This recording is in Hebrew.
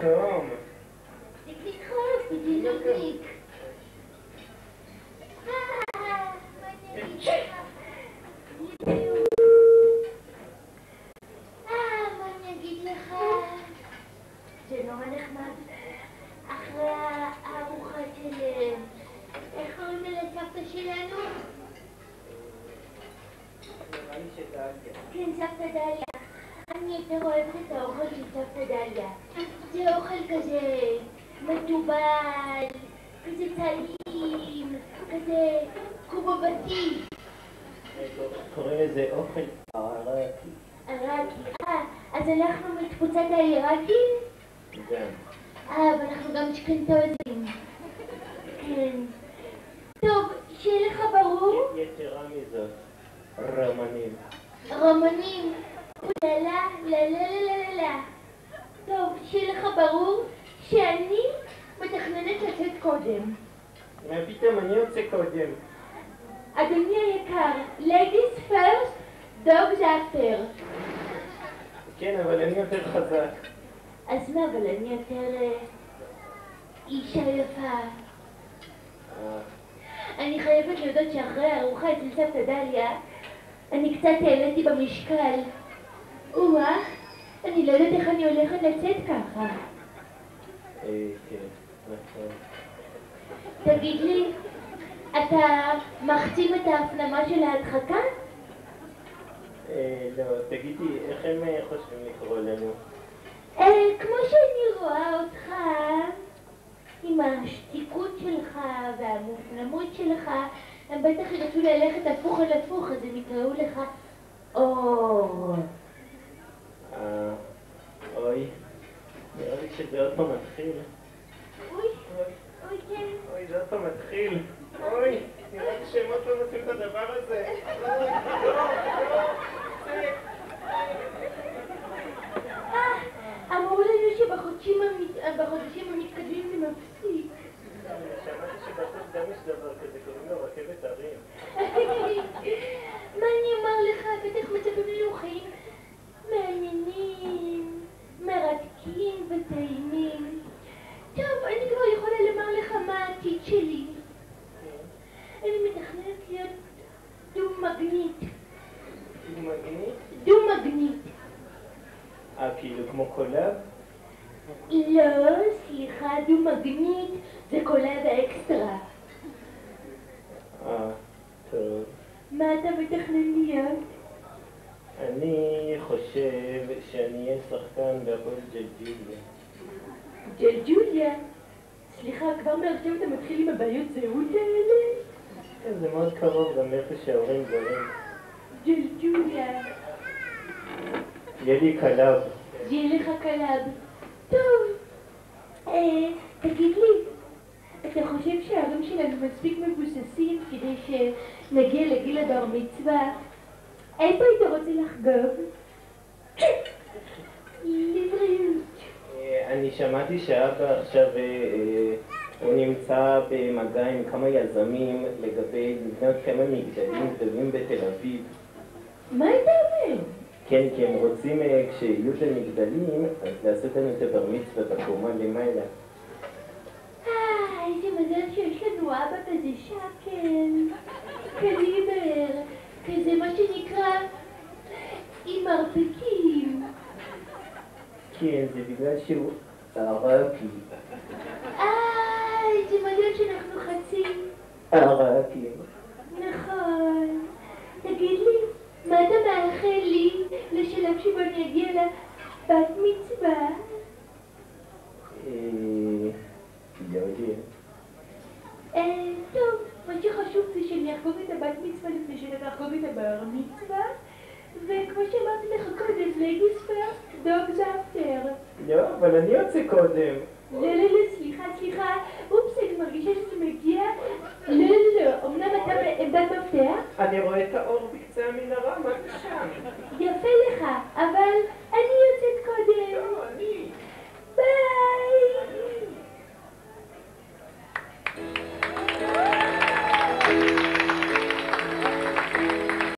מקום. תפסיק לדחוף, תגיד נודניק. מה אני אגיד לך? זה נורא נחמד. אחרי הארוחה של... איך קוראים לה לסבתא שלנו? נראה לי שדליה. כן, סבתא דליה. אני יותר אוהבת את האוכל של סבתא דליה. זה אוכל כזה מתובל, כזה טעים, כזה קובבתי. קוראים לזה אוכל עראקי. עראקי. אז אנחנו מתפוצת העיראקים? גם. ואנחנו גם אשכנזים. כן. טוב, שיהיה לך ברור? יתרה מזאת, רמנים. רמנים. אוללה, לה לה לה לה לה. טוב, שיהיה לך ברור שאני מתכננת לצאת קודם. מה פתאום, אני יוצא קודם. אדוני היקר, ladies first, dogs after. כן, אבל אני יותר חזק. אז מה, אבל אני יותר אישה יפה. אני חייבת להודות שאחרי הארוחה אצל סבתא דליה, אני קצת העליתי במשקל. אני לא יודעת איך אני הולכת לצאת ככה. כן, נכון. תגיד לי, אתה מחצים את ההפנמה של ההדחקה? לא, תגידי, איך הם חושבים לקרוא לנו? כמו שאני רואה אותך, עם השתיקות שלך והמופנמות שלך, הם בטח ירצו ללכת הפוך על הפוך, אז הם יקראו לך אור. אוי, נראה לי שזה עוד פעם מתחיל. אוי, כן. אוי, זה עוד פעם מתחיל. אוי, נראה לי שהם עוד פעם עושים את הדבר הזה. אמרו לנו שבחודשים המתקדמים זה מפסיק. שמעתי שבסוף גם יש דבר כזה, קוראים לו רכבת הרים. מה אני אומר לך? בטח מצפים לנו חיים מעניינים, מרתקים וטעימים. טוב, אני כבר יכולה לומר לך מה העתיד שלי. אני מתכננת להיות דו-מגנית. דו-מגנית? דו-מגנית. כאילו כמו קולב? לא, סליחה, דו-מגנית זה קולב אקסטרה. טוב. מה אתה מתכנן להיות? אני חושב שאני אהיה שחקן בהפועל ג'לג'וליה. ג'לג'וליה? סליחה, כבר מעכשיו אתה מתחיל עם הבעיות זהות האלה? כן, זה מאוד קרוב גם איפה שההורים גרים. ג'לג'וליה. יהיה לי קלב. יהיה לך קלב. טוב, תגיד לי, אתה חושב שההורים שלנו מספיק מבוססים כדי שנגיע לגיל הבר מצווה? איפה היית רוצה לחגוג? לבריאות. אני שמעתי שאבא עכשיו הוא נמצא במגע עם כמה יזמים לגבי לבנות כמה מגדלים גדולים בתל אביב. מה אתה אומר? כן, כי הם רוצים כשיהיו את המגדלים, אז לעשות לנו את הבר מצווה בקומה למעלה. איזה מזל שיש לנו אבא כזה שקל, קליבר, כזה מה שנקרא עם מרפקים. כן, זה בגלל שהוא ערקי. איזה מזל שאנחנו חצי. ערקים. נכון. תגיד לי, מה אתה מאחל לי לשלב שבו אני אגיע לבת מצווה? לא יודע. טוב, מה שחשוב זה שאני אחגוג את הבת מצווה לפני שאני אחגוג את הבר מצווה, וכמו שאמרתי לך קודם, ladies first, dogs after. לא, אבל אני יוצא קודם. לא, סליחה, אופס, אני מרגישה שזה מגיע. לא, אמנם אתה בעמדת מפתח. אני רואה את האור בקצה המנהרה, מה זה שם? יפה לך, אבל אני יוצאת קודם. לא, אני. ביי.